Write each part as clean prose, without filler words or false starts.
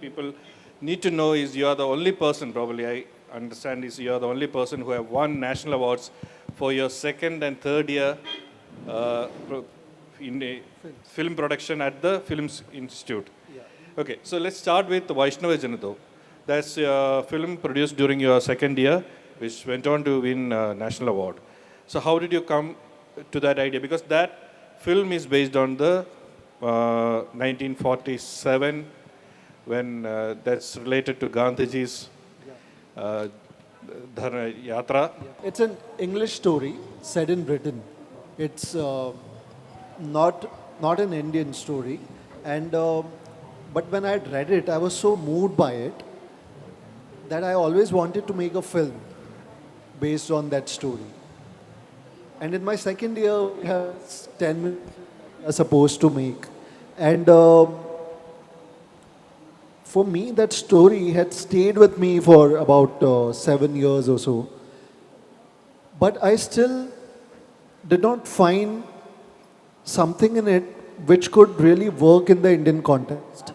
People need to know is you are the only person, probably I understand, is you are the only person who have won national awards for your second and third year in a film production at the Films Institute. Okay, so let's start with Vaishnava Janado. That's a film produced during your second year, which went on to win national award. So how did you come to that idea? Because that film is based on the 1947, when that's related to Gandhiji's uh, Dharna Yatra. It's an English story set in Britain. It's not not an Indian story, and but when I read it, I was so moved by it that I always wanted to make a film based on that story. And in my second year, we had 10 minutes are supposed to make, and for me, that story had stayed with me for about 7 years or so. But I still did not find something in it which could really work in the Indian context.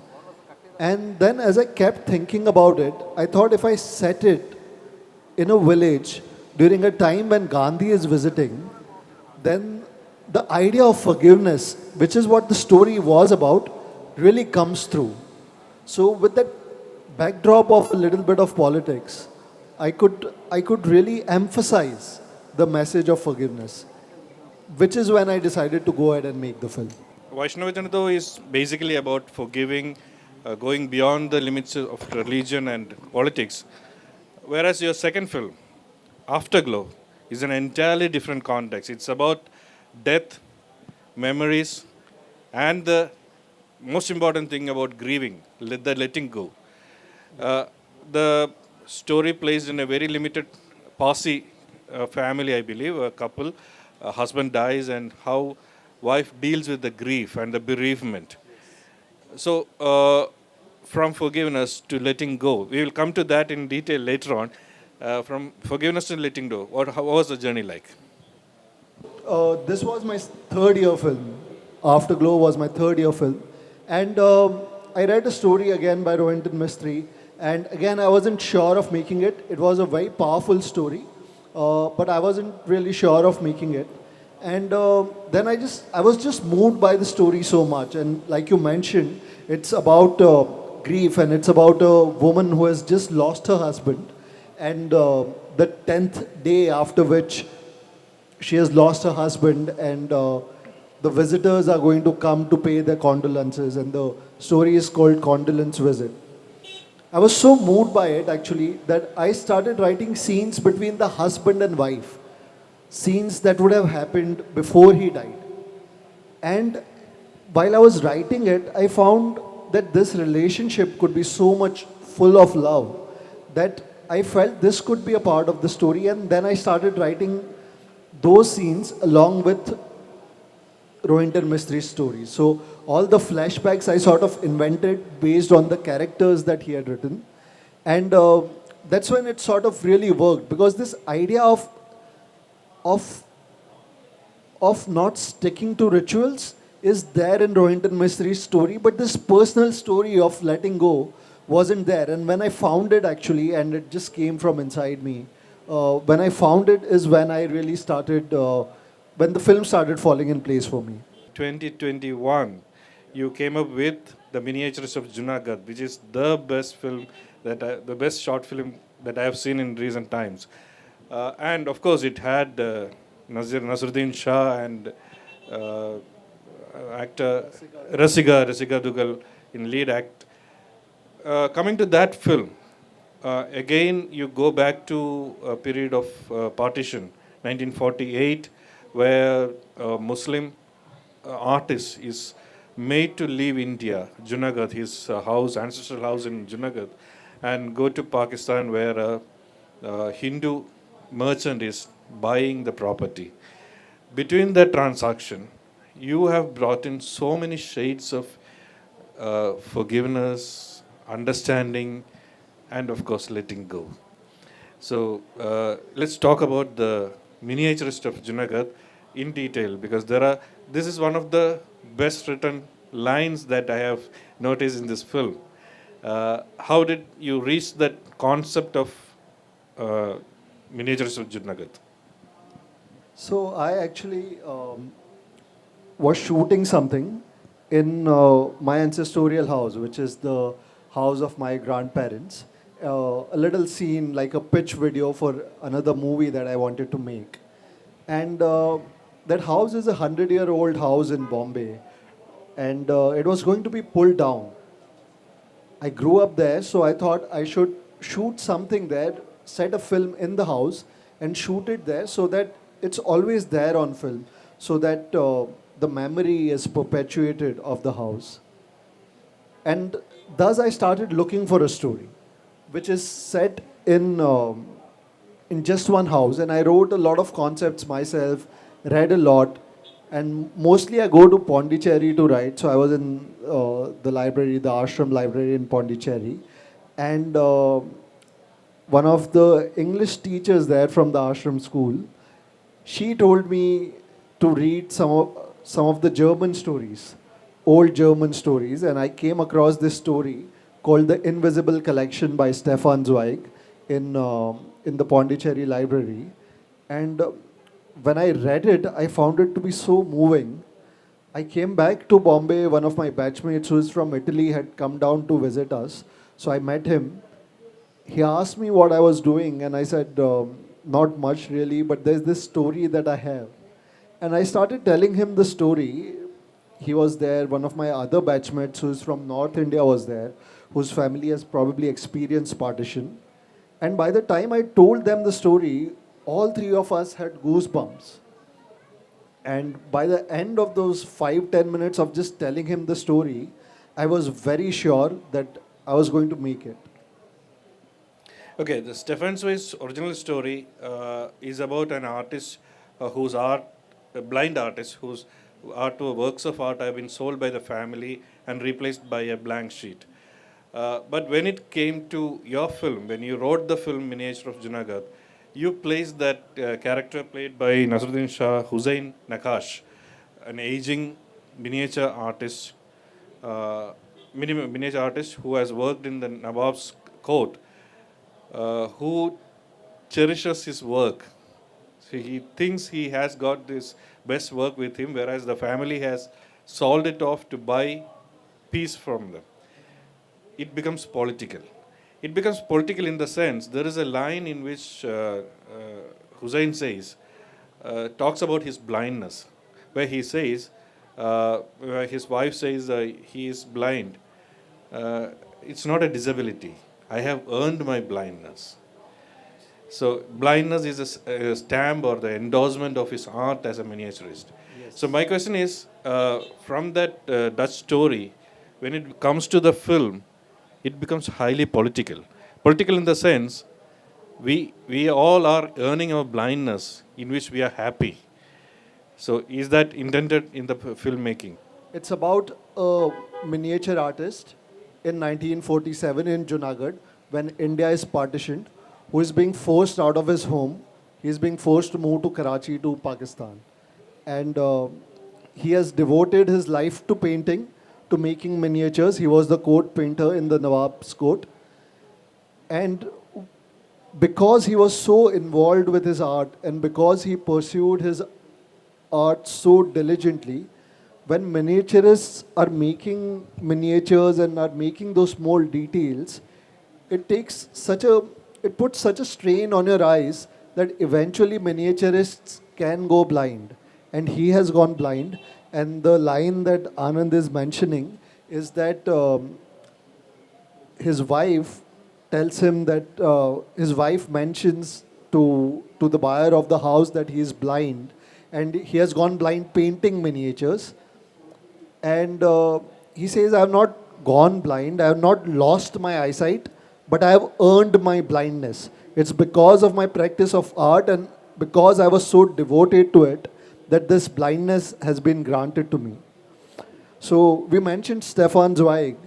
And then, as I kept thinking about it, I thought if I set it in a village during a time when Gandhi is visiting, then the idea of forgiveness, which is what the story was about, really comes through. So, with that backdrop of a little bit of politics, I could really emphasize the message of forgiveness, which is when I decided to go ahead and make the film. Vaishnava Janado is basically about forgiving, going beyond the limits of religion and politics. Whereas your second film, Afterglow, is an entirely different context. It's about death, memories, and the most important thing about grieving, the letting go. Uh, the story plays in a very limited posse family, I believe, a couple. A husband dies, and how wife deals with the grief and the bereavement. So, from forgiveness to letting go, we will come to that in detail later on. From forgiveness to letting go, how was the journey like? This was my third year film. Afterglow was my third year film. And I read a story again by Rohinton Mistry. And again, I wasn't sure of making it. It was a very powerful story, but I wasn't really sure of making it. And then I was just moved by the story so much. And like you mentioned, it's about grief, and it's about a woman who has just lost her husband. And the 10th day after which she has lost her husband, and the visitors are going to come to pay their condolences, and the story is called Condolence Visit. I was so moved by it actually that I started writing scenes between the husband and wife, scenes that would have happened before he died. And while I was writing it, I found that this relationship could be so much full of love that I felt this could be a part of the story. And then I started writing those scenes along with Rohinton Mistry's story. So all the flashbacks I sort of invented based on the characters that he had written. And that's when it sort of really worked, because this idea of of not sticking to rituals is there in Rohinton Mistry's story, but this personal story of letting go wasn't there. And when I found it actually, and it just came from inside me, when I found it is when I really started, when the film started falling in place for me. 2021, you came up with The Miniatures of Junagadh, which is the best film the best short film that I have seen in recent times. And of course, it had Nasruddin Shah and uh, actor Rasika Dugal in lead act. Coming to that film, again you go back to a period of partition, 1948, where a Muslim artist is made to leave India, Junagadh, his ancestral house in Junagadh, and go to Pakistan, where a Hindu merchant is buying the property. Between that transaction, you have brought in so many shades of forgiveness, understanding, and of course, letting go. So let's talk about the miniaturist of Junagadh in detail, because this is one of the best written lines that I have noticed in this film. How did you reach that concept of uh, miniatures of Junagadh? So I actually was shooting something in my ancestral house, which is the house of my grandparents. A little scene, like a pitch video for another movie that I wanted to make. And that house is 100-year-old house in Bombay, and it was going to be pulled down. I grew up there, so I thought I should shoot something there, set a film in the house, and shoot it there so that it's always there on film, so that the memory is perpetuated of the house. And thus I started looking for a story, which is set in just one house. And I wrote a lot of concepts myself, read a lot, and mostly I go to Pondicherry to write. So I was in the library, the ashram library in Pondicherry, and one of the English teachers there from the ashram school, she told me to read some of the German stories, old German stories, and I came across this story called The Invisible Collection by Stefan Zweig in the Pondicherry library. And when I read it, I found it to be so moving. I came back to Bombay. One of my batchmates who is from Italy had come down to visit us. So I met him. He asked me what I was doing, and I said, not much really, but there's this story that I have. And I started telling him the story. He was there. One of my other batchmates who's from North India was there, whose family has probably experienced partition. And by the time I told them the story, all three of us had goosebumps. And by the end of those 5-10 minutes of just telling him the story, I was very sure that I was going to make it. Okay, the Stefan Zweig's original story is about an artist whose art, a blind artist whose art or works of art have been sold by the family and replaced by a blank sheet. But when it came to your film, when you wrote the film Miniature of Junagadh, you placed that character played by Nasruddin Shah Hussain Nakash, an aging miniature artist, miniature artist who has worked in the Nawab's court, who cherishes his work. So he thinks he has got this best work with him, whereas the family has sold it off to buy peace from them. It becomes political. It becomes political in the sense there is a line in which Hussain says, talks about his blindness, where he says, where his wife says he is blind. It's not a disability. I have earned my blindness. So blindness is a stamp or the endorsement of his art as a miniaturist. Yes. So my question is, from that Dutch story, when it comes to the film, it becomes highly political. Political in the sense, we all are earning our blindness in which we are happy. So is that intended in the filmmaking? It's about a miniature artist in 1947 in Junagadh when India is partitioned, who is being forced out of his home. He is being forced to move to Karachi to Pakistan. And he has devoted his life to painting, to making miniatures. He was the court painter in the Nawab's court. And because he was so involved with his art and because he pursued his art so diligently, when miniaturists are making miniatures and are making those small details, it takes such a it puts such a strain on your eyes that eventually miniaturists can go blind. And he has gone blind. And the line that Anand is mentioning is that his wife tells him that his wife mentions to the buyer of the house that he is blind and he has gone blind painting miniatures. And he says, I have not gone blind, I have not lost my eyesight, but I have earned my blindness. It's because of my practice of art and because I was so devoted to it that this blindness has been granted to me. So we mentioned Stefan Zweig,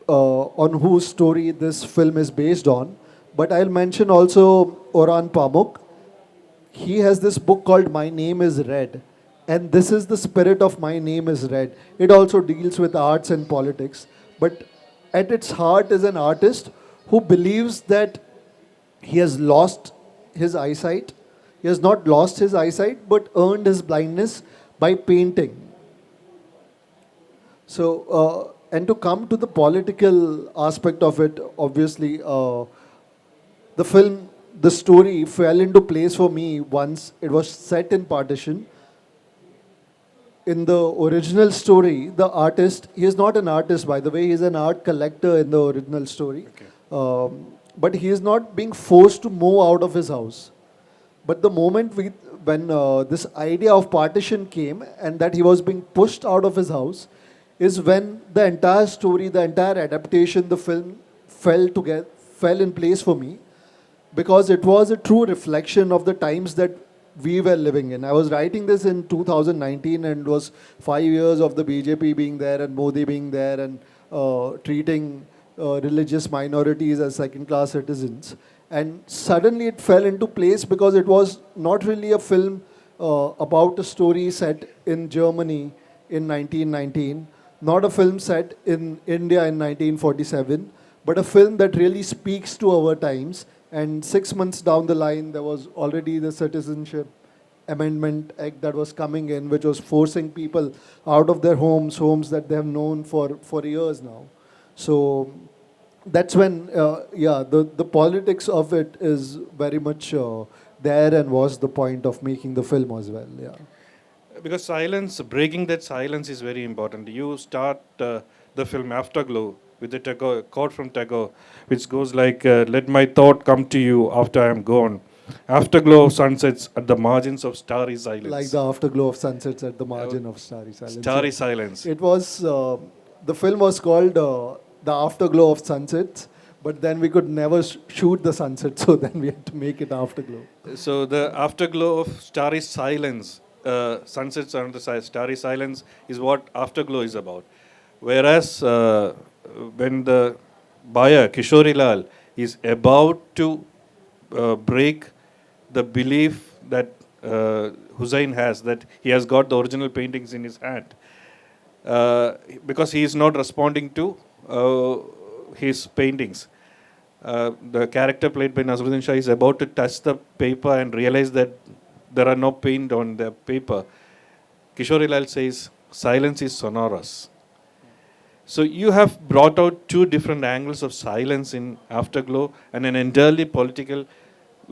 on whose story this film is based on, but I'll mention also Orhan Pamuk. He has this book called My Name is Red, and this is the spirit of My Name is Red. It also deals with arts and politics, but at its heart is an artist who believes that he has lost his eyesight. He has not lost his eyesight, but earned his blindness by painting. So, and to come to the political aspect of it, obviously, the film, the story fell into place for me once it was set in partition. In the original story, the artist, he is not an artist, by the way, he is an art collector in the original story. Okay. But he is not being forced to move out of his house. But the moment when this idea of partition came and that he was being pushed out of his house, is when the entire story, the entire adaptation, the film fell in place for me, because it was a true reflection of the times that we were living in. I was writing this in 2019, and it was 5 years of the BJP being there and Modi being there and treating religious minorities as second-class citizens. And suddenly it fell into place because it was not really a film about a story set in Germany in 1919, not a film set in India in 1947, but a film that really speaks to our times. And 6 months down the line, there was already the Citizenship Amendment Act that was coming in, which was forcing people out of their homes that they have known for years now. So that's when, the politics of it is very much there, and was the point of making the film as well. Yeah. Because silence, breaking that silence is very important. You start the film Afterglow with the quote from Tagore, which goes like, "Let my thought come to you after I am gone. Afterglow of sunsets at the margins of starry silence." Like the afterglow of sunsets at the margin of starry silence. Starry Yeah. silence. It was, the film was called The Afterglow of Sunsets, but then we could never shoot the sunset, so then we had to make it Afterglow. So the afterglow of starry silence, sunsets under the starry silence, is what Afterglow is about. Whereas when the buyer, Kishori Lal, is about to break the belief that Hussain has, that he has got the original paintings in his hand, because he is not responding to his paintings. The character played by Nazruddin Shah is about to touch the paper and realize that there are no paint on the paper. Kishori Lal says, "Silence is sonorous." So you have brought out two different angles of silence in Afterglow, and an entirely political,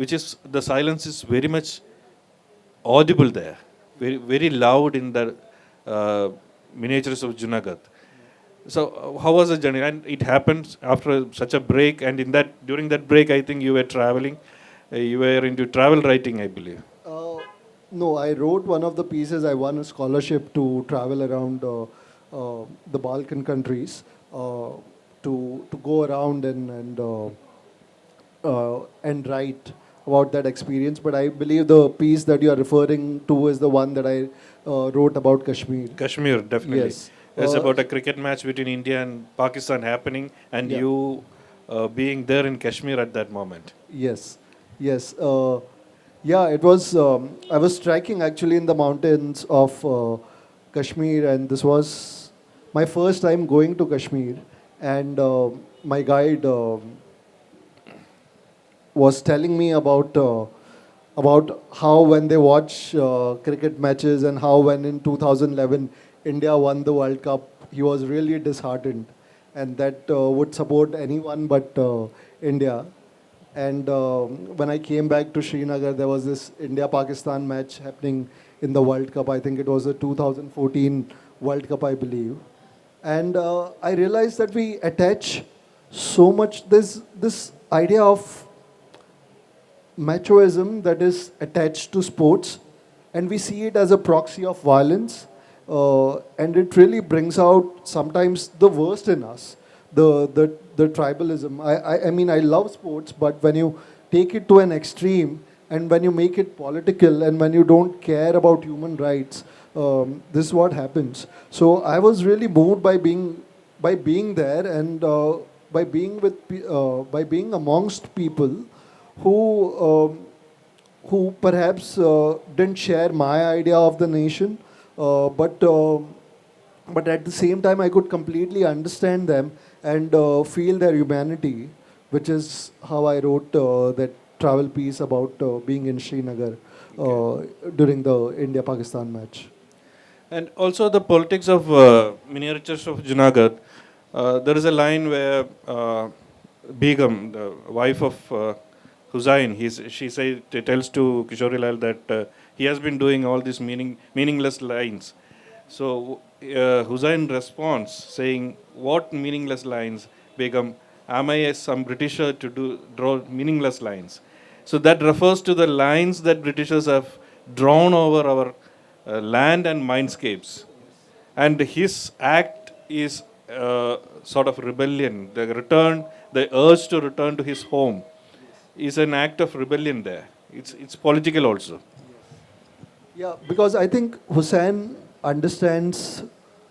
which is the silence is very much audible there, very, very loud in the miniatures of Junagadh. So how was the journey? And it happened after such a break, and during that break, I think you were traveling. You were into travel writing, I believe. No, I wrote one of the pieces. I won a scholarship to travel around the Balkan countries, to go around and write about that experience. But I believe the piece that you are referring to is the one that I wrote about Kashmir. Kashmir, definitely. Yes. It's about a cricket match between India and Pakistan happening, and Yeah. you being there in Kashmir at that moment. Yes, yes. Yeah, it was. I was trekking actually in the mountains of Kashmir, and this was my first time going to Kashmir. And my guide was telling me about how when they watch cricket matches, and how when in 2011 India won the World Cup, he was really disheartened, and that would support anyone but India. And when I came back to Srinagar, there was this India-Pakistan match happening in the World Cup. I think it was the 2014 World Cup, I believe. And I realized that we attach so much this idea of machoism that is attached to sports, and we see it as a proxy of violence, and it really brings out sometimes the worst in us, the tribalism. I mean, I love sports, but when you take it to an extreme, and when you make it political, and when you don't care about human rights, this is what happens. So I was really moved by being there, and by being amongst people who perhaps didn't share my idea of the nation, but at the same time I could completely understand them, and feel their humanity, which is how I wrote that travel piece about being in Srinagar Okay. during the India-Pakistan match. And also the politics of miniatures of Junagadh. There is a line where Begum, the wife of Hussain, she tells to Kishori Lal that he has been doing all these meaningless lines. So Hussain responds saying, "What meaningless lines, Begum? Am I some Britisher to draw meaningless lines?" So that refers to the lines that Britishers have drawn over our land and mindscapes. And his act is sort of rebellion. The urge to return to his home is an act of rebellion there. It's political also. Yeah, because I think Hussain understands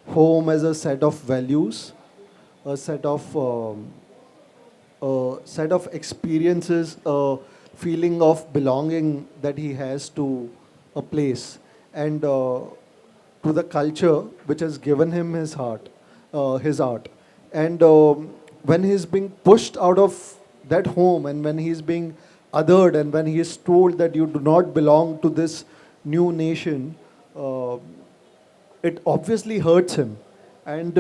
home as a set of values, a set of experiences, a feeling of belonging that he has to a place and to the culture which has given him his art. And when he's being pushed out of that home, and when he's being othered, and when he is told that you do not belong to this new nation, uh, it obviously hurts him. And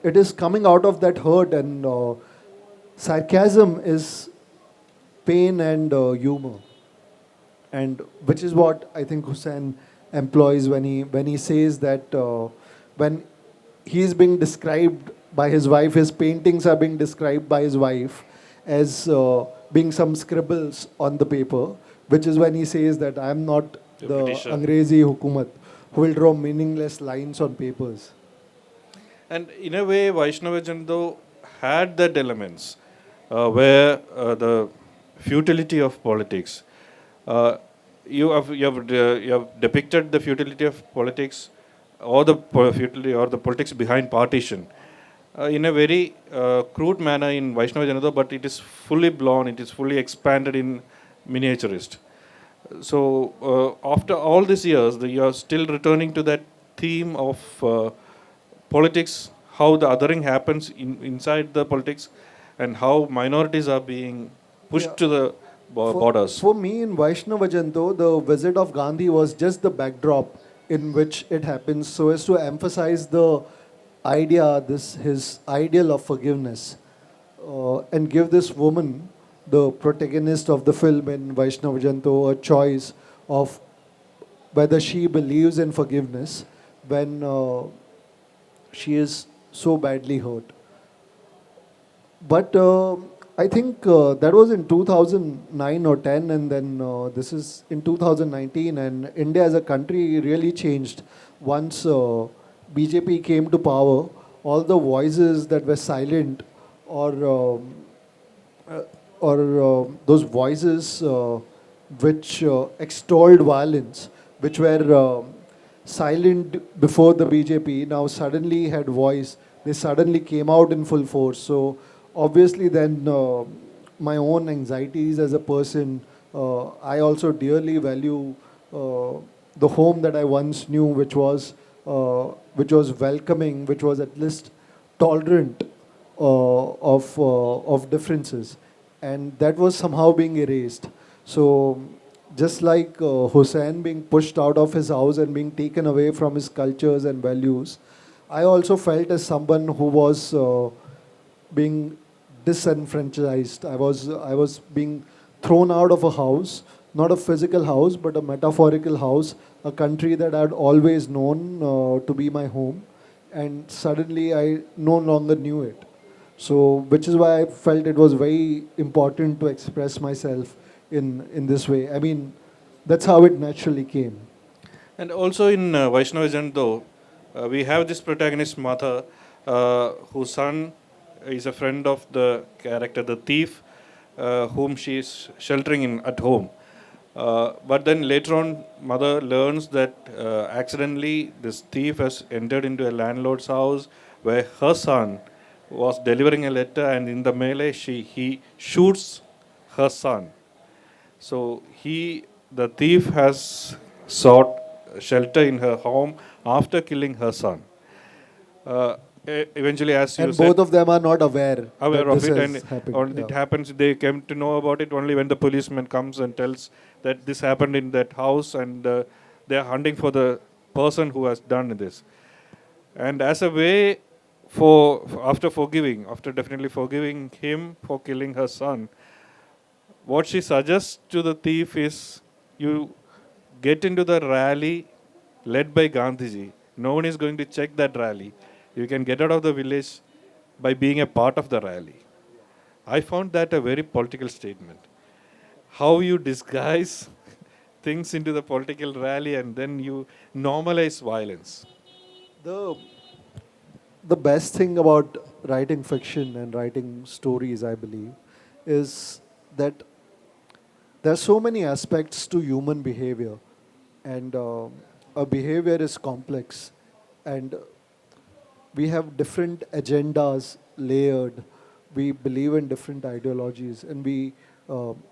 it is coming out of that hurt, and sarcasm is pain and humor, and which is what I think Hussein employs when he says that when he is being described by his wife, his paintings are being described by his wife as being some scribbles on the paper, which is when he says that I am not The the Britisher. Angrezi Hukumat who will draw meaningless lines on papers. And in a way, Vaishnava Jando had that elements where the futility of politics. Uh, you have depicted the futility of politics, or the futility or the politics behind partition, in a very crude manner in Vaishnava Janata, but it is fully blown, it is fully expanded in miniaturist. So after all these years, you are still returning to that theme of politics, how the othering happens inside the politics, and how minorities are being Yeah. pushed to the borders. For me in Vaishnava Janto, the visit of Gandhi was just the backdrop in which it happens, so as to emphasize the idea, this his ideal of forgiveness, and give this woman, the protagonist of the film in Vaishnava Janto, a choice of whether she believes in forgiveness when she is so badly hurt. But I think that was in 2009 or 10, and then this is in 2019, and India as a country really changed once BJP came to power. All the voices that were silent, or uh, those voices which extolled violence, which were silent before the BJP, now suddenly had voice. They suddenly came out in full force. So obviously, then my own anxieties as a person, I also dearly value the home that I once knew, which was welcoming, which was at least tolerant of differences, and that was somehow being erased. So just like Hussein being pushed out of his house and being taken away from his cultures and values, I also felt as someone who was being disenfranchised. I was being thrown out of a house, not a physical house, but a metaphorical house, a country that I'd always known to be my home, and suddenly I no longer knew it. So, which is why I felt it was very important to express myself in this way. I mean, that's how it naturally came. And also in Vaishnava Janto, we have this protagonist mother, whose son is a friend of the character, the thief, whom she is sheltering in at home. But then later on, mother learns that accidentally this thief has entered into a landlord's house where her son was delivering a letter, and in the melee, he shoots her son. So the thief has sought shelter in her home after killing her son. Uh, eventually, as you And said, both of them are not aware aware that of this it, has and happened. on Yeah. it happens, they came to know about it only when the policeman comes and tells that this happened in that house, and they are hunting for the person who has done this. And as a way after forgiving, after definitely forgiving him for killing her son, what she suggests to the thief is, you get into the rally led by Gandhiji. No one is going to check that rally. You can get out of the village by being a part of the rally. I found that a very political statement. How you disguise things into the political rally and then you normalize violence. The the best thing about writing fiction and writing stories, I believe, is that there are so many aspects to human behavior, and our behavior is complex, and we have different agendas layered. We believe in different ideologies, and we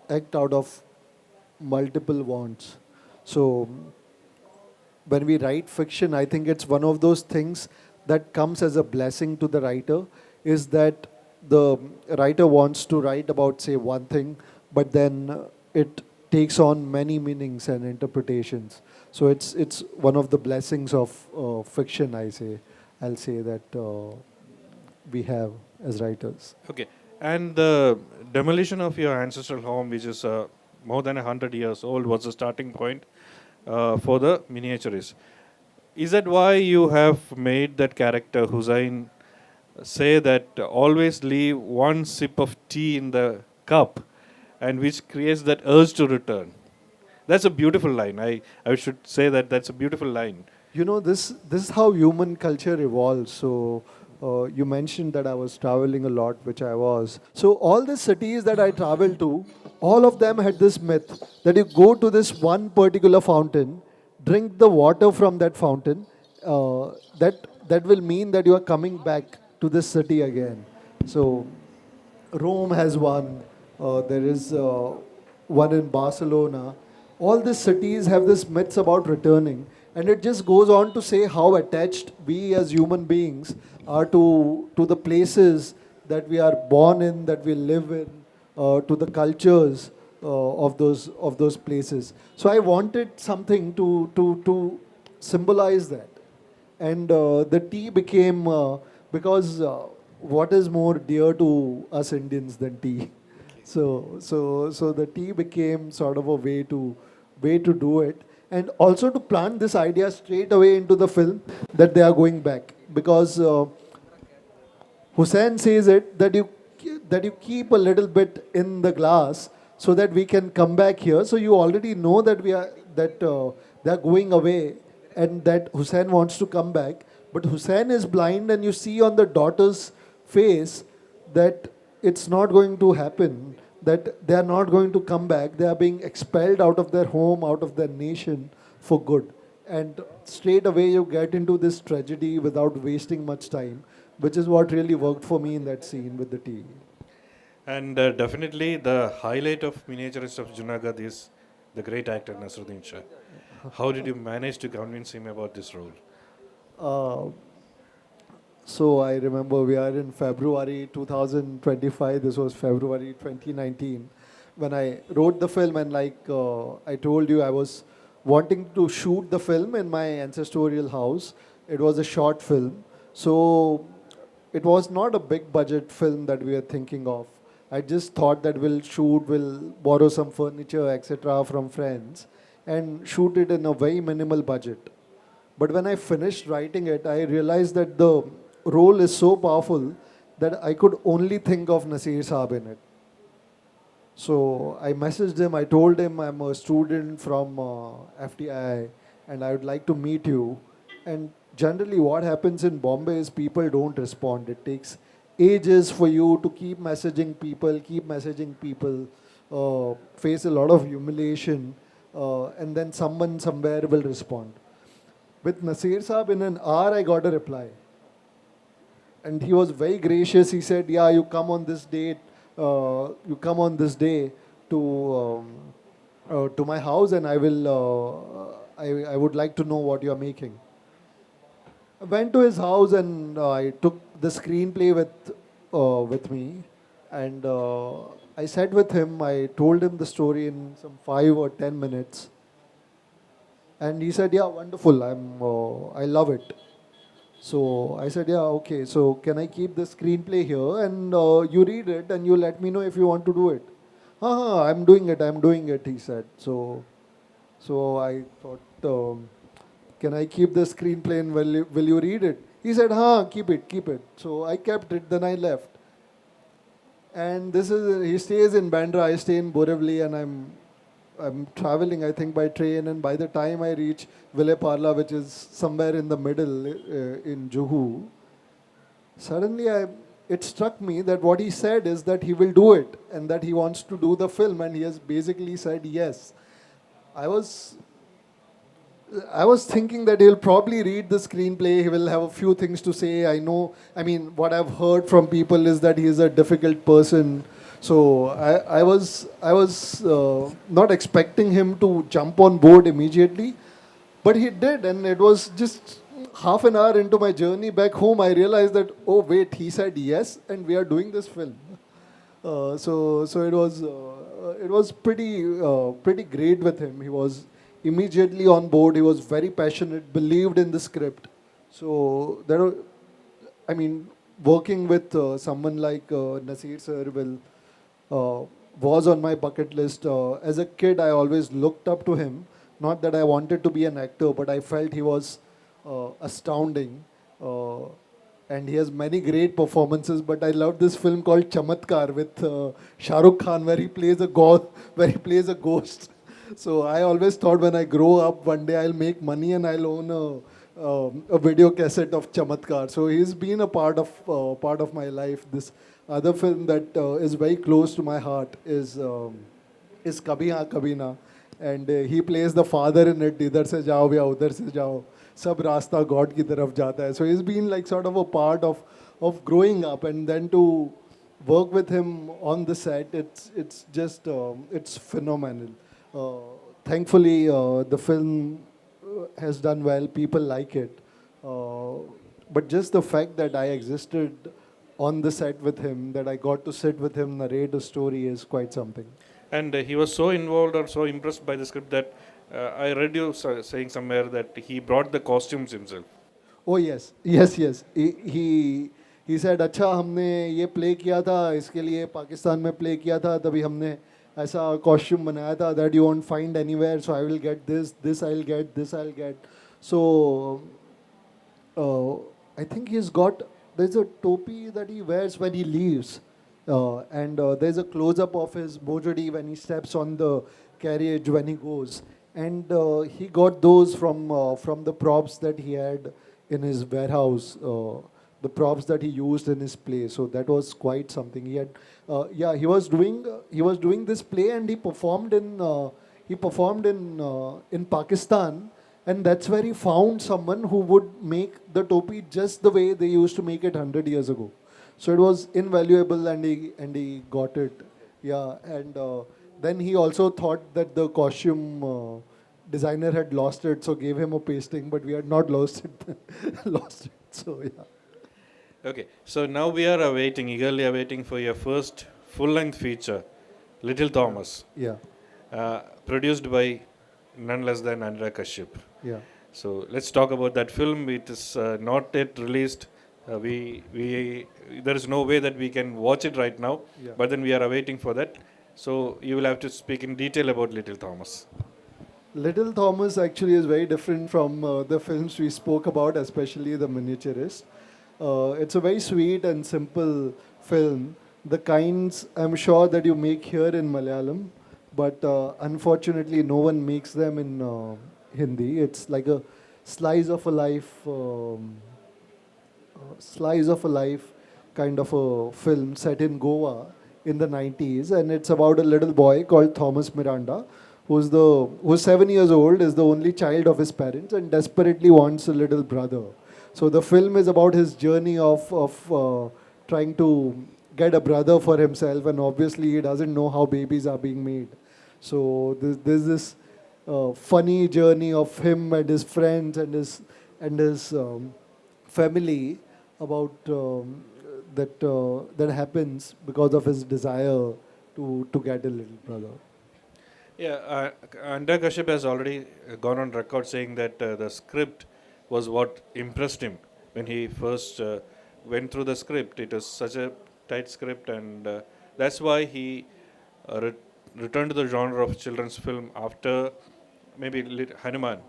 act out of multiple wants. So when we write fiction, I think it's one of those things that comes as a blessing to the writer, is that the writer wants to write about, say, one thing, but then it takes on many meanings and interpretations. So it's one of the blessings of fiction, I'll say that we have as writers. Okay. And the demolition of your ancestral home, which is more than 100 years old, was the starting point for the miniaturist. Is that why you have made that character Hussein say that always leave one sip of tea in the cup, and which creates that urge to return? That's a beautiful line. I should say that that's a beautiful line. This is how human culture evolves. So you mentioned that I was traveling a lot, which I was. So all the cities that I traveled to, all of them had this myth that you go to this one particular fountain, drink the water from that fountain, that will mean that you are coming back to this city again. So Rome has one. There is one in Barcelona. All these cities have this myths about returning, and it just goes on to say how attached we as human beings are to the places that we are born in, that we live in, to the cultures of those places. So I wanted something to symbolize that, and the tea became because what is more dear to us Indians than tea? So the tea became sort of a way to do it, and also to plant this idea straight away into the film that they are going back, because Hussein says it that you keep a little bit in the glass so that we can come back here. So you already know that they are going away, and that Hussein wants to come back. But Hussein is blind, and you see on the daughter's face that it's not going to happen. That they are not going to come back. They are being expelled out of their home, out of their nation for good. And straight away you get into this tragedy without wasting much time, which is what really worked for me in that scene with the tea. And definitely the highlight of Miniaturist of Junagadh is the great actor Nasruddin Shah. How did you manage to convince him about this role? Uh, so I remember we are in February 2025. This was February 2019 when I wrote the film, and like I told you, I was wanting to shoot the film in my ancestral house. It was a short film, so it was not a big budget film that we were thinking of. I just thought that we'll borrow some furniture, etc., from friends, and shoot it in a very minimal budget. But when I finished writing it, I realized that the role is so powerful that I could only think of Nasir Saab in it. So I messaged him. I told him I'm a student from FTI and I would like to meet you. And generally, what happens in Bombay is people don't respond. It takes ages for you to keep messaging people, face a lot of humiliation, and then someone somewhere will respond. With Nasir Saab, in an hour, I got a reply. And he was very gracious. He said, "Yeah, you come on this date. You come on this day to my house, and I will. I would like to know what you are making." I went to his house, and I took the screenplay with me, and I sat with him. I told him the story in some 5 or 10 minutes, and he said, "Yeah, wonderful. I love it." So I said, "Yeah, okay. So can I keep the screenplay here and you read it and you let me know if you want to do it?" I'm doing it. I'm doing it. He said. So I thought, can I keep the screenplay and will you read it? He said, keep it, keep it. So I kept it. Then I left. And this is he stays in Bandra. I stay in Borivali, and I'm traveling, I think, by train, and by the time I reach Ville Parla, which is somewhere in the middle in Juhu, suddenly it struck me that what he said is that he will do it and that he wants to do the film, and he has basically said yes. I was I was thinking that he'll probably read the screenplay. He will have a few things to say. I know. I mean, what I've heard from people is that he is a difficult person. So I was not expecting him to jump on board immediately, but he did, and it was just half an hour into my journey back home. I realized that, oh wait, he said yes, and we are doing this film. So it was pretty great with him. He was immediately on board. He was very passionate, believed in the script. So I mean, working with someone like Nasir sir was on my bucket list. As a kid, I always looked up to him. Not that I wanted to be an actor, but I felt he was astounding. Uh, and he has many great performances. But I love this film called Chamatkar with Shah Rukh Khan, where he plays where he plays a ghost. So I always thought when I grow up, one day I'll make money and I'll own a video cassette of Chamatkar. So he's been a part of my life. This other film that is very close to my heart is Kabhi Haan Kabhi Na, and he plays the father in it. इधर से जाओ या उधर से जाओ, सब रास्ता God की तरफ जाता है. So he's been like sort of a part of growing up, and then to work with him on the set, it's just it's phenomenal. Thankfully, the film has done well. People like it, uh, but just the fact that I existed on the set with him, that I got to sit with him, narrate a story, is quite something. And he was so involved or so impressed by the script that I read you saying somewhere that he brought the costumes himself. Oh yes, yes, yes. He said, अच्छा हमने ये play किया था, इसके लिए पाकिस्तान में play किया था, तभी हमने ऐसा कॉस्ट्यूम बनाया था that you won't find anywhere. So I will get this I'll get, this I'll get. So uh, I think there's a topi that he wears when he leaves, and there's a close up of his bojadi when he steps on the carriage when he goes, and he got those from the props that he had in his warehouse, the props that he used in his play. So that was quite something. Yeah, he was doing this play, and he performed in Pakistan, and that's where he found someone who would make the topi just the way they used to make it 100 years ago. So it was invaluable, and he got it. Yeah, and then he also thought that the costume designer had lost it, so gave him a pasting, but we had not lost it. Lost it. So yeah. Okay, so now we are eagerly awaiting for your first full-length feature, Little Thomas, Yeah. produced by none less than Anurag Kashyap. Yeah. So let's talk about that film. It is not yet released. We there is no way that we can watch it right now, Yeah. but then we are awaiting for that. So you will have to speak in detail about Little Thomas. Little Thomas actually is very different from the films we spoke about, especially The Miniaturist. It's a very sweet and simple film, the kinds I'm sure that you make here in Malayalam, but unfortunately no one makes them in Hindi. It's like a slice of a life, slice of a life kind of a film set in Goa in the 90s, and it's about a little boy called Thomas Miranda, who's 7 years old, is the only child of his parents, and desperately wants a little brother. So the film is about his journey of trying to get a brother for himself, and obviously he doesn't know how babies are being made. So there's this funny journey of him and his friends and his family about that happens because of his desire to get a little brother. Yeah, Anda Kashyap has already gone on record saying that the script was what impressed him when he first went through the script. It was such a tight script, and that's why he returned to the genre of children's film after maybe Hanuman.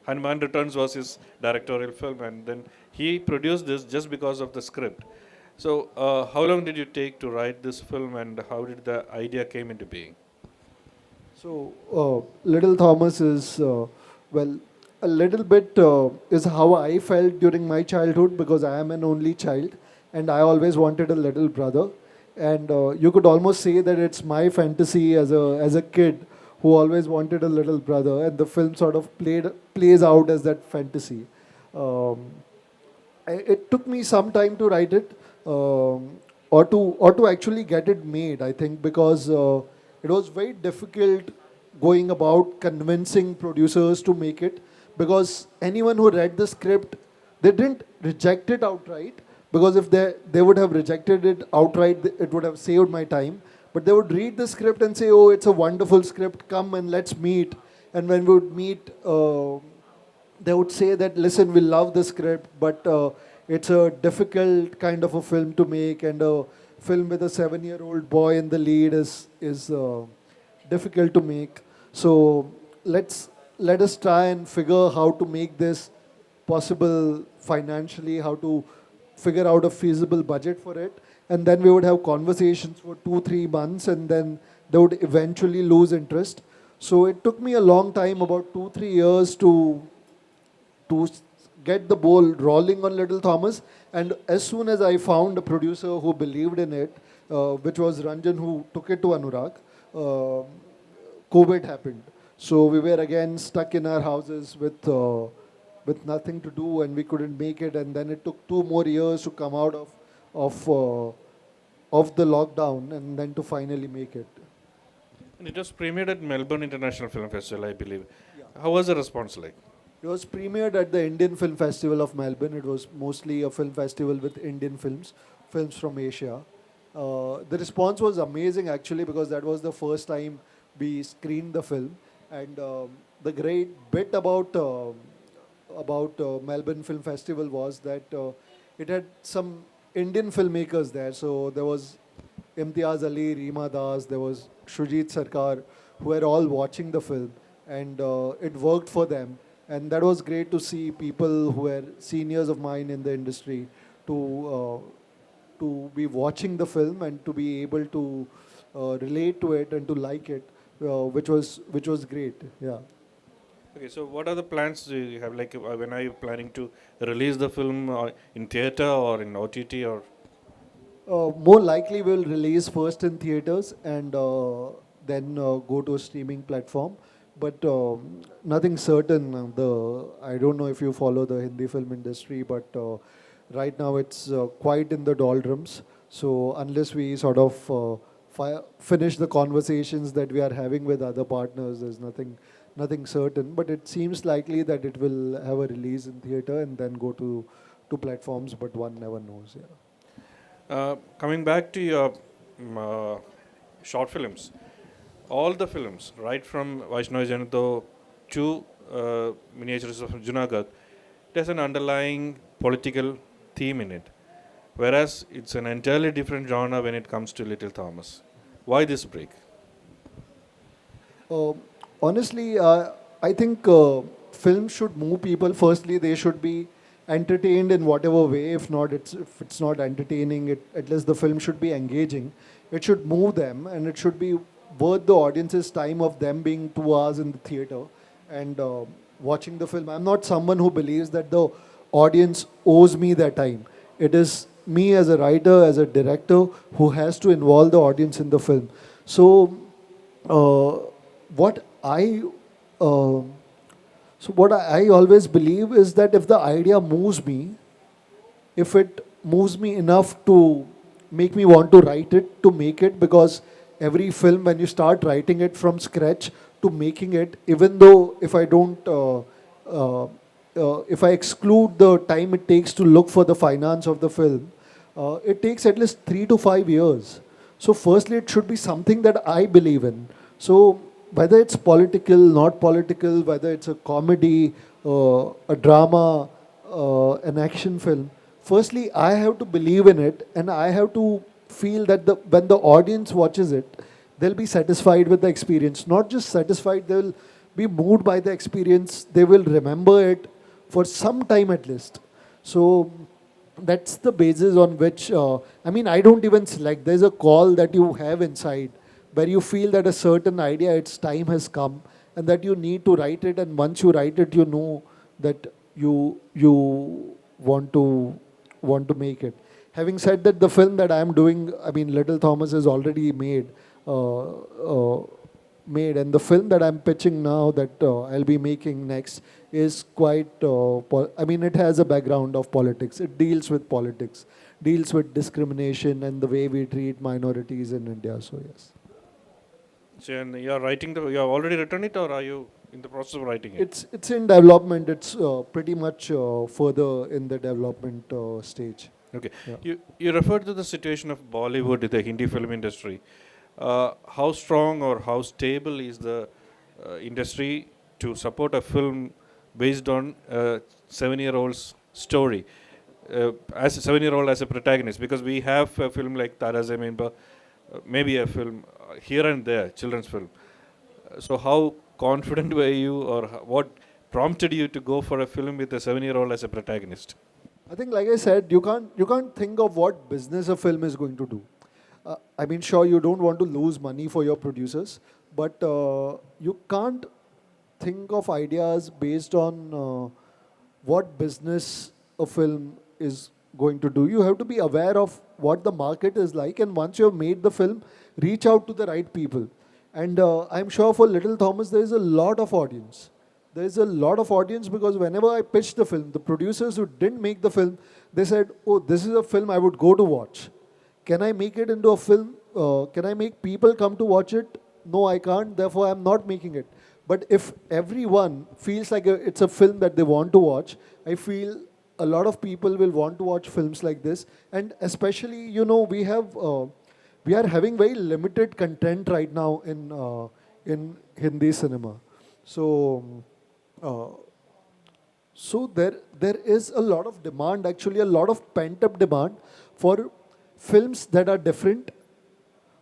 Hanuman Returns was his directorial film, and then he produced this just because of the script. So, how long did you take to write this film, and how did the idea came into being? So, Little Thomas is, well, a little bit is how I felt during my childhood because I am an only child and I always wanted a little brother. And you could almost say that it's my fantasy as a kid who always wanted a little brother, and the film sort of plays out as that fantasy. Um, it took me some time to write it, or to actually get it made. I think because it was very difficult going about convincing producers to make it, because anyone who read the script, they didn't reject it outright, because if they would have rejected it outright, it would have saved my time. But they would read the script and say, "Oh, it's a wonderful script. Come and let's meet." And when we would meet, they would say that, listen, we love the script, but it's a difficult kind of a film to make, and a film with a 7-year-old boy in the lead is difficult to make. So let us try and figure how to make this possible financially, how to figure out a feasible budget for it, and then we would have conversations for 2-3 months, and then they would eventually lose interest. So it took me a long time, about 2-3 years, to get the ball rolling on Little Thomas. And as soon as I found a producer who believed in it, which was Ranjan, who took it to Anurag, uh, COVID happened. So we were again stuck in our houses with nothing to do, and we couldn't make it. And then it took 2 more years to come out of the lockdown, and then to finally make it. And it was premiered at Melbourne International Film Festival, I believe. How was the response like? It was premiered at the Indian Film Festival of Melbourne. It was mostly a film festival with Indian films from Asia. The response was amazing actually, because that was the first time we screened the film. And the great bit about Melbourne Film Festival was that it had some Indian filmmakers there. So there was Imtiaz Ali, Reema Das, there was Shujit Sarkar, who were all watching the film, and it worked for them. And that was great to see people who were seniors of mine in the industry to be watching the film and to be able to relate to it and to like it, which was great. Yeah. Okay, so what are the plans do you have? Like, when are you planning to release the film in theater or in OTT or? More likely, we'll release first in theaters and then go to a streaming platform. But nothing certain. I don't know if you follow the Hindi film industry, but right now it's quite in the doldrums. So unless we sort of finish the conversations that we are having with other partners, there's nothing certain. But it seems likely that it will have a release in theater and then go to platforms. But one never knows. Yeah. Coming back to your short films, all the films, right from Vaishnavi Janito to Miniatures of Junagadh, it has an underlying political theme in it. Whereas it's an entirely different genre when it comes to Little Thomas. Why this break? Uh, Honestly, I think films should move people. Firstly, they should be entertained in whatever way. If it's not entertaining, at least the film should be engaging. It should move them, and it should be worth the audience's time of them being 2 hours in the theater and watching the film. I'm not someone who believes that the audience owes me their time. It is me as a writer, as a director, who has to involve the audience in the film. So, uh, what I uh, what I always believe is that if the idea moves me, if it moves me enough to make me want to write it, to make it, because every film, when you start writing it from scratch to making it, even though if I don't uh, if I exclude the time it takes to look for the finance of the film, it takes at least 3 to 5 years. So, firstly, it should be something that I believe in. So, whether it's political, not political, whether it's a comedy, a drama, an action film, firstly, I have to believe in it, and I have to feel that when the audience watches it, they'll be satisfied with the experience. Not just satisfied, they'll be moved by the experience, they will remember it for some time at least. So that's the basis on which, I mean, I don't even select. There's a call that you have inside where you feel that a certain idea, its time has come, and that you need to write it. And once you write it, you know that you want to make it. Having said that, the film that I am doing, I mean, Little Thomas is already made. Made, and the film that I'm pitching now that I'll be making next is quite, I mean, it has a background of politics. It deals with politics, deals with discrimination and the way we treat minorities in India. So, yes. So, and you are writing you have already written it, or are you in the process of writing it? It's in development. It's pretty much further in the development stage. Okay. Yeah. You referred to the situation of Bollywood, the Hindi film industry. How strong or how stable is the industry to support a film based on a 7-year-old's story? As a 7-year-old as a protagonist, because we have a film like Tara Zameen Par, maybe a film here and there, children's film. So how confident were you, or what prompted you to go for a film with a 7-year-old as a protagonist? I think, like I said, you can't think of what business a film is going to do. I mean, sure, you don't want to lose money for your producers, but you can't think of ideas based on what business a film is going to do. You have to be aware of what the market is like, and once you have made the film, reach out to the right people. And I'm sure for Little Thomas, there is a lot of audience. There is a lot of audience because whenever I pitched the film, the producers who didn't make the film, they said, "Oh, this is a film I would go to watch. Can I make it into a film? Can I make people come to watch it? No, I can't. Therefore, I'm not making it." But if everyone feels like it's a film that they want to watch, I feel a lot of people will want to watch films like this. And especially, we are having very limited content right now in Hindi cinema. So. Uh, so there is a lot of demand, actually a lot of pent up demand for films that are different,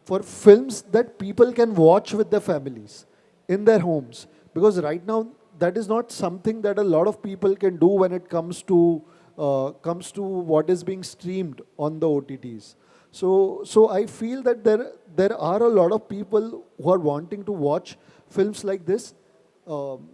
for films that people can watch with their families in their homes. Because right now that is not something that a lot of people can do when it comes to what is being streamed on the OTTs. So I feel that there are a lot of people who are wanting to watch films like this. Um,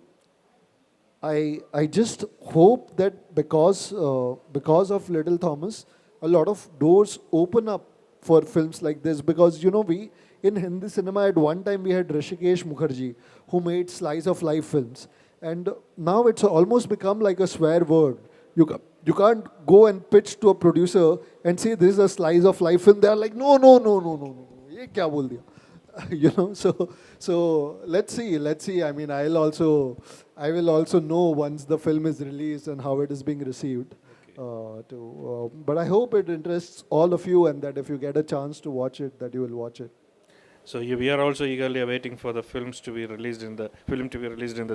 I just hope that because of Little Thomas, a lot of doors open up for films like this. Because we in Hindi cinema at one time we had Rishikesh Mukherjee who made slice of life films, and now it's almost become like a swear word. You can't go and pitch to a producer and say this is a slice of life film. They are like, no, no, no, no, no, no, no. ये क्या बोल दिया? So let's see. I mean, I will also know once the film is released and how it is being received. But I hope it interests all of you, and that if you get a chance to watch it, that you will watch it. So we are also eagerly awaiting for the film to be released in the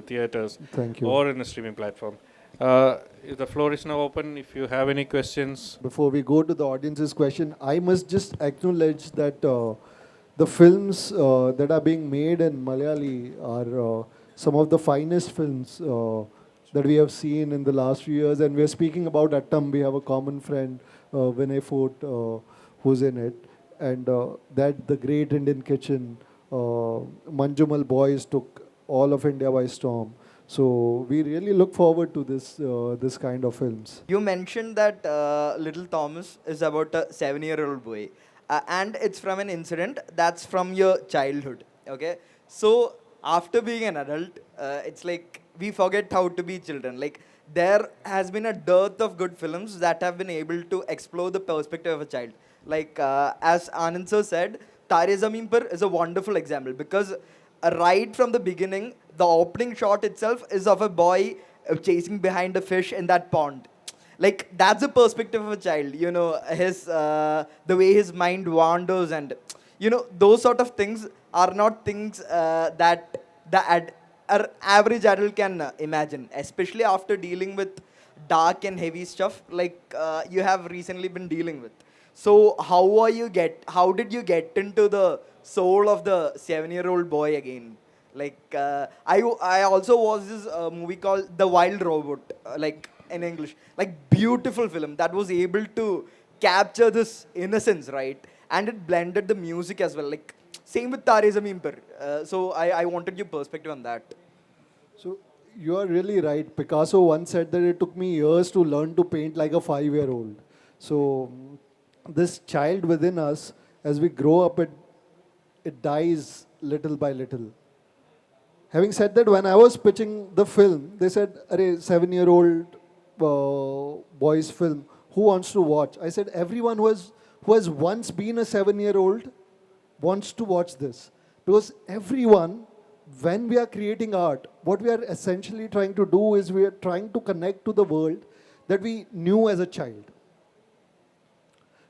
theaters. Thank you. Or in a streaming platform. The floor is now open. If you have any questions. Before we go to the audience's question, I must just acknowledge that the films that are being made in Malayali are some of the finest films that we have seen in the last few years. And we are speaking about Attam. We have a common friend, Vinay Fort, who's in it. And that the Great Indian Kitchen, Manjumal Boys took all of India by storm. So we really look forward to this kind of films. You mentioned that Little Thomas is about a 7-year-old boy, and it's from an incident that's from your childhood. Okay, so after being an adult, it's like we forget how to be children. Like there has been a dearth of good films that have been able to explore the perspective of a child. Like as Anand sir said, Tare Zameen Par is a wonderful example because right from the beginning, the opening shot itself is of a boy chasing behind a fish in that pond. Like that's the perspective of a child. His the way his mind wanders, and those sort of things are not things that our average adult can imagine, especially after dealing with dark and heavy stuff like you have recently been dealing with. So how did you get into the soul of the 7-year-old boy again? Like I also watched this movie called The Wild Robot, like in English, like beautiful film that was able to capture this innocence, right? And it blended the music as well. Like same with Tare Zameen Par. So I wanted your perspective on that. So you are really right. Picasso once said that it took me years to learn to paint like a 5-year-old. So this child within us, as we grow up, it dies little by little. Having said that, when I was pitching the film, they said, "Arey, 7-year-old boy's film, who wants to watch?" I said, everyone who has once been a 7-year-old wants to watch this. Because everyone, when we are creating art, what we are essentially trying to do is we are trying to connect to the world that we knew as a child.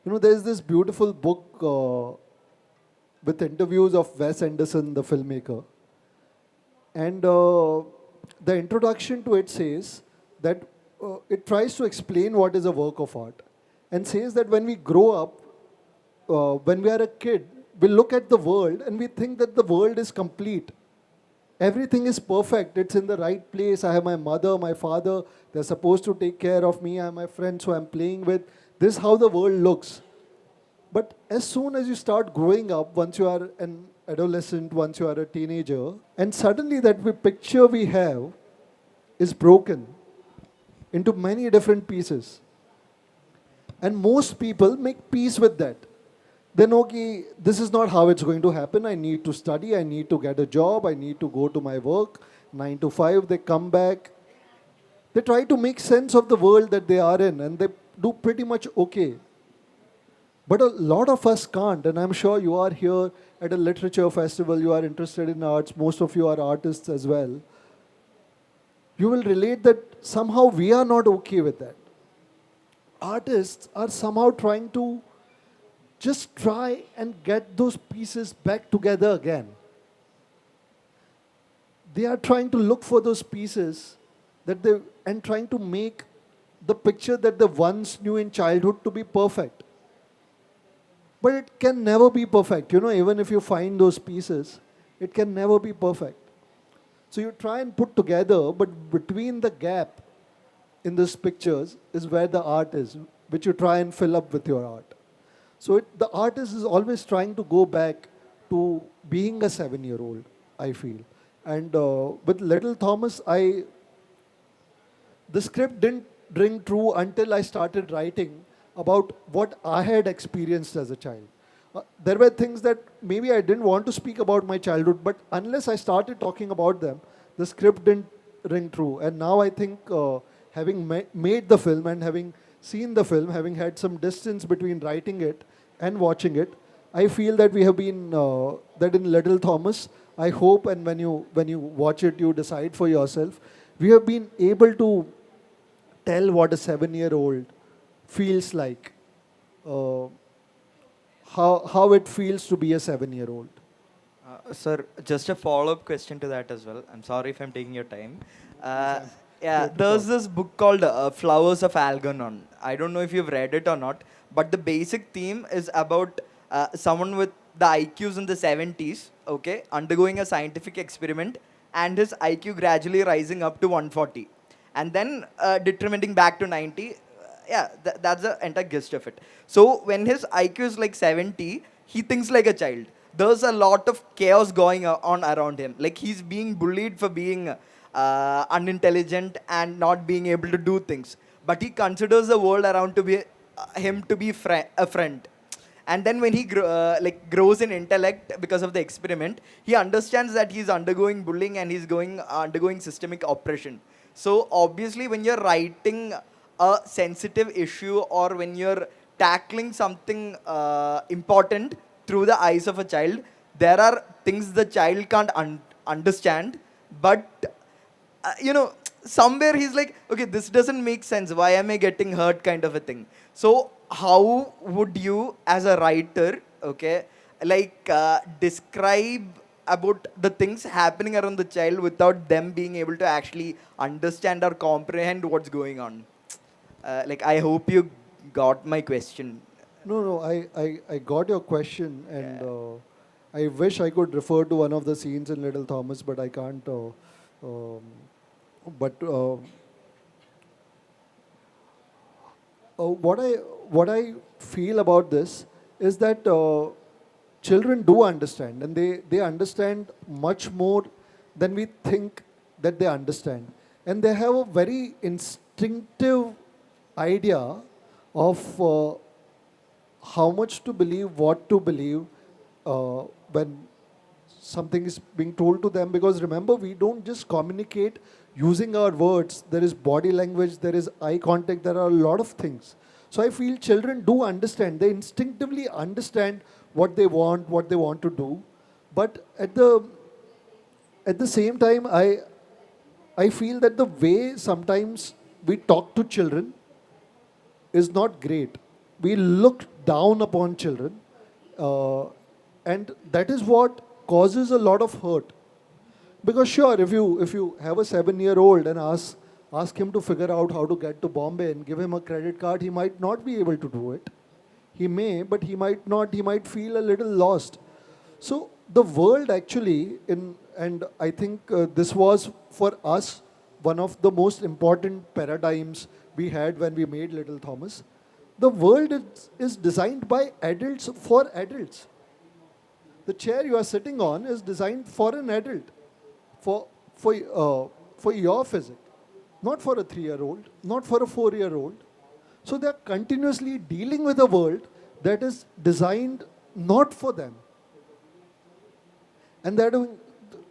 There's this beautiful book with interviews of Wes Anderson, the filmmaker. And the introduction to it says that it tries to explain what is a work of art and says that when we grow up, when we are a kid, we look at the world and we think that the world is complete. Everything is perfect. It's in the right place. I have my mother, my father. They're supposed to take care of me. I have my friends who I'm playing with. This is how the world looks. But as soon as you start growing up, once you are an adolescent, once you are a teenager, and suddenly that picture we have is broken into many different pieces. And most people make peace with that. They know that this is not how it's going to happen. I need to study, I need to get a job, I need to go to my work, 9 to 5, they come back. They try to make sense of the world that they are in, and they do pretty much okay. But a lot of us can't, and I'm sure you are here at a literature festival, you are interested in arts, most of you are artists as well. You will relate that somehow we are not okay with that. Artists are somehow trying to just try and get those pieces back together again. They are trying to look for those pieces and trying to make the picture that they once knew in childhood to be perfect. But it can never be perfect. Even if you find those pieces, it can never be perfect. So you try and put together, but between the gap in these pictures is where the art is, which you try and fill up with your art. So the artist is always trying to go back to being a 7-year-old, I feel. And with Little Thomas, the script didn't ring true until I started writing about what I had experienced as a child. There were things that maybe I didn't want to speak about my childhood, but unless I started talking about them, the script didn't ring true. And now I think having made the film and having seen the film, having had some distance between writing it and watching it, I feel that we have been, that in Little Thomas, I hope, and when you watch it, you decide for yourself, we have been able to tell what a 7-year-old feels like, how it feels to be a 7-year-old. Sir, just a follow-up question to that as well. I'm sorry if I'm taking your time. Yeah, there's this book called Flowers of Algernon. I don't know if you've read it or not, but the basic theme is about someone with the IQs in the 70s, okay, undergoing a scientific experiment, and his IQ gradually rising up to 140, and then determining back to 90. Yeah, that's the entire gist of it. So when his IQ is like 70, he thinks like a child. There's a lot of chaos going on around him. Like he's being bullied for being unintelligent and not being able to do things. But he considers the world around to be him to be a friend. And then when he grows in intellect because of the experiment, he understands that he's undergoing bullying and he's undergoing systemic oppression. So obviously, when you're writing a sensitive issue or when you're tackling something important through the eyes of a child, there are things the child can't understand, but somewhere he's like, okay, this doesn't make sense. Why am I getting hurt? Kind of a thing. So, how would you, as a writer, okay, like describe about the things happening around the child without them being able to actually understand or comprehend what's going on? Like, I hope you got my question. No, no, I got your question, and Yeah. I wish I could refer to one of the scenes in Little Thomas, but I can't. Um, but what I feel about this is that children do understand, and they understand much more than we think that they understand, and they have a very instinctive idea of how much to believe, what to believe when something is being told to them. Because remember, we don't just communicate using our words. There is body language, there is eye contact, there are a lot of things. So I feel children do understand. They instinctively understand what they want to do. But at the same time, I feel that the way sometimes we talk to children is not great. We look down upon children, uh, and that is what causes a lot of hurt. Because sure, if you have a 7-year-old and ask him to figure out how to get to Bombay and give him a credit card, he might not be able to do it. He may, but he might not. He might feel a little lost. So the world actually, and I think this was for us one of the most important paradigms we had when we made Little Thomas. The world is designed by adults for adults. The chair you are sitting on is designed for an adult, for for your physique, not for a 3-year-old, not for a 4-year-old. So they are continuously dealing with a world that is designed not for them, and that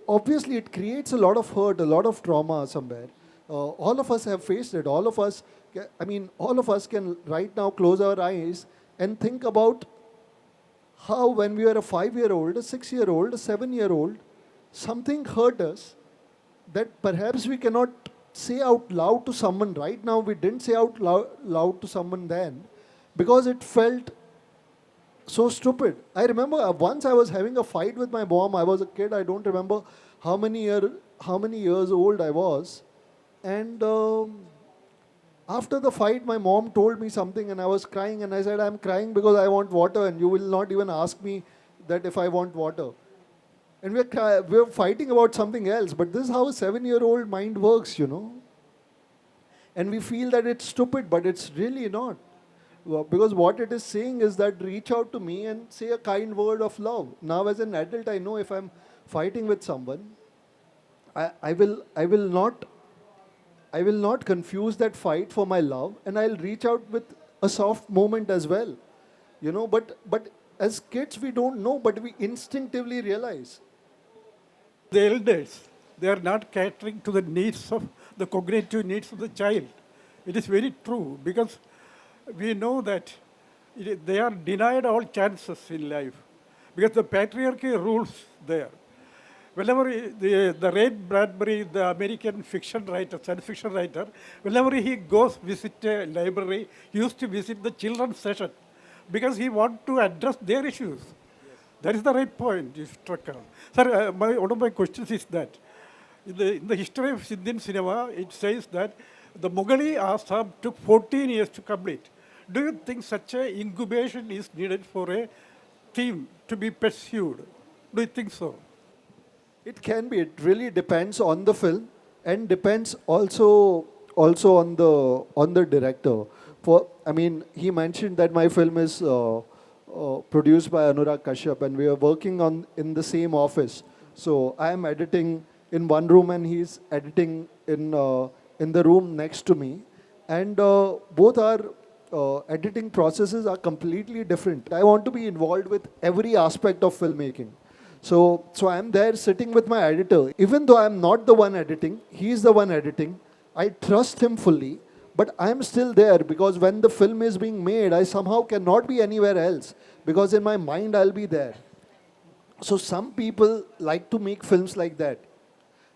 obviously it creates a lot of hurt, a lot of trauma somewhere. All of us have faced it. All of us, I mean, all of us can right now close our eyes and think about how when we were a 5-year-old, a 6-year-old, a 7-year-old, something hurt us that perhaps we cannot say out loud to someone right now. We didn't say out loud to someone then because it felt so stupid. I remember once I was having a fight with my mom. I was a kid. I don't remember how many years old I was, and after the fight, my mom told me something, and I was crying, and I said, "I'm crying because I want water, and you will not even ask me that if I want water." And we're fighting about something else, but this is how a 7-year-old mind works, you know. And we feel that it's stupid, but it's really not. Well, because what it is saying is that reach out to me and say a kind word of love. Now, as an adult, I know if I'm fighting with someone, I will not confuse that fight for my love, and I'll reach out with a soft moment as well. You know, but as kids we don't know, but we instinctively realize. The elders, they are not catering to the needs of the cognitive needs of the child. It is very true because we know that they are denied all chances in life because the patriarchy rules there. Whenever the Ray Bradbury, the American fiction writer, science fiction writer, whenever he goes visit a library, he used to visit the children's session because he want to address their issues. That is the right point you struck on. Sir, one of my questions is that in the history of Indian cinema, it says that the Mughali Assam took 14 years to complete. Do you think such a incubation is needed for a theme to be pursued? Do you think so? It can be. It really depends on the film, and depends also on the director. For I mean, he mentioned that my film is produced by Anurag Kashyap, and we are working on in the same office. So I am editing in one room, and he's editing in the room next to me, and both our editing processes are completely different. I want to be involved with every aspect of filmmaking. So I'm there sitting with my editor. Even though I'm not the one editing, he's the one editing. I trust him fully, but I'm still there because when the film is being made, I somehow cannot be anywhere else because in my mind I'll be there. So some people like to make films like that.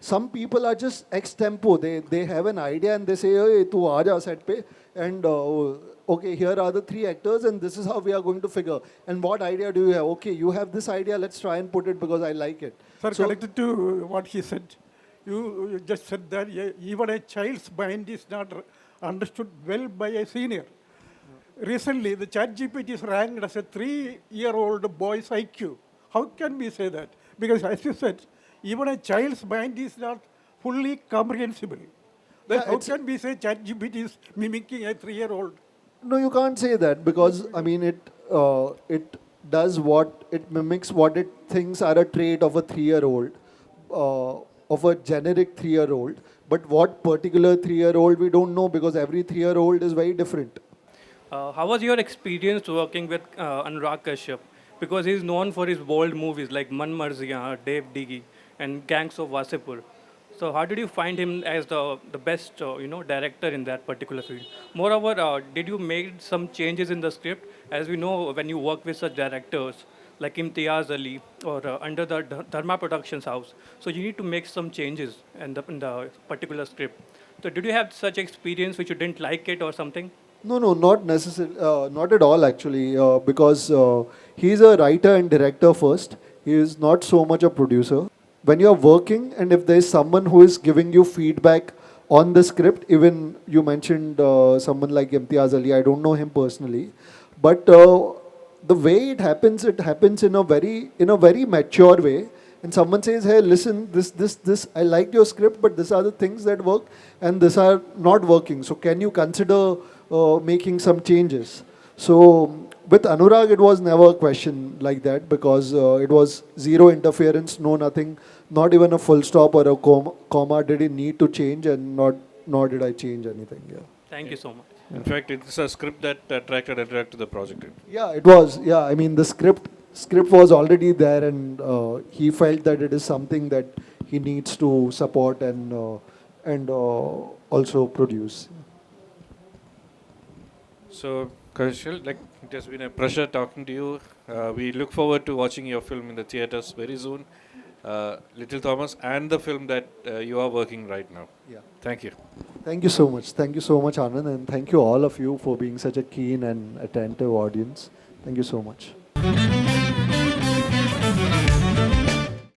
Some people are just ex-tempo. They have an idea and they say, hey, tu aaja set pe, and okay, here are the three actors and this is how we are going to figure. And what idea do you have? Okay, you have this idea, let's try and put it because I like it. Sir, So, connected to what he said, you just said that even a child's mind is not understood well by a senior. Recently, the ChatGPT is ranked as a 3-year-old boy's IQ. How can we say that? Because as you said, even a child's mind is not fully comprehensible. Then Yeah, how it's- can we say ChatGPT is mimicking a 3-year-old? no, you can't say that because I mean it does what it mimics what it thinks are a trait of a 3-year-old, of a generic 3-year-old. But what particular 3-year-old we don't know because every 3-year-old is very different. How was your experience working with Anurag Kashyap? Because he's known for his bold movies like Man Marziyan, Dev Digi, and Gangs of Wasipur. So how did you find him as the best director in that particular field? Moreover, did you make some changes in the script? As we know, when you work with such directors like Imtiaz Ali or under the Dharma Productions house, so you need to make some changes in the particular script. So did you have such experience which you didn't like it or something? No, no, not necessarily, not at all actually, because he's a writer and director first. He is not so much a producer. When you're working and if there's someone who is giving you feedback on the script, even you mentioned someone like Imtiaz Ali, I don't know him personally, but the way it happens in a very mature way. And someone says, hey, listen, this, I liked your script, but these are the things that work and these are not working. So can you consider making some changes? So with Anurag, it was never a question like that because it was zero interference, no nothing, not even a full stop or a comma did he need to change, and nor did I change anything. Yeah. Thank you so much. In fact, it's a script that attracted Anurag to the project. Yeah, it was. Yeah, I mean the script was already there, and he felt that it is something that he needs to support and also produce. So, Kaushal, like it has been a pleasure talking to you. We look forward to watching your film in the theaters very soon, Little Thomas, and the film that you are working right now. Yeah. Thank you. Thank you so much. Thank you so much, Anand, and thank you all of you for being such a keen and attentive audience. Thank you so much.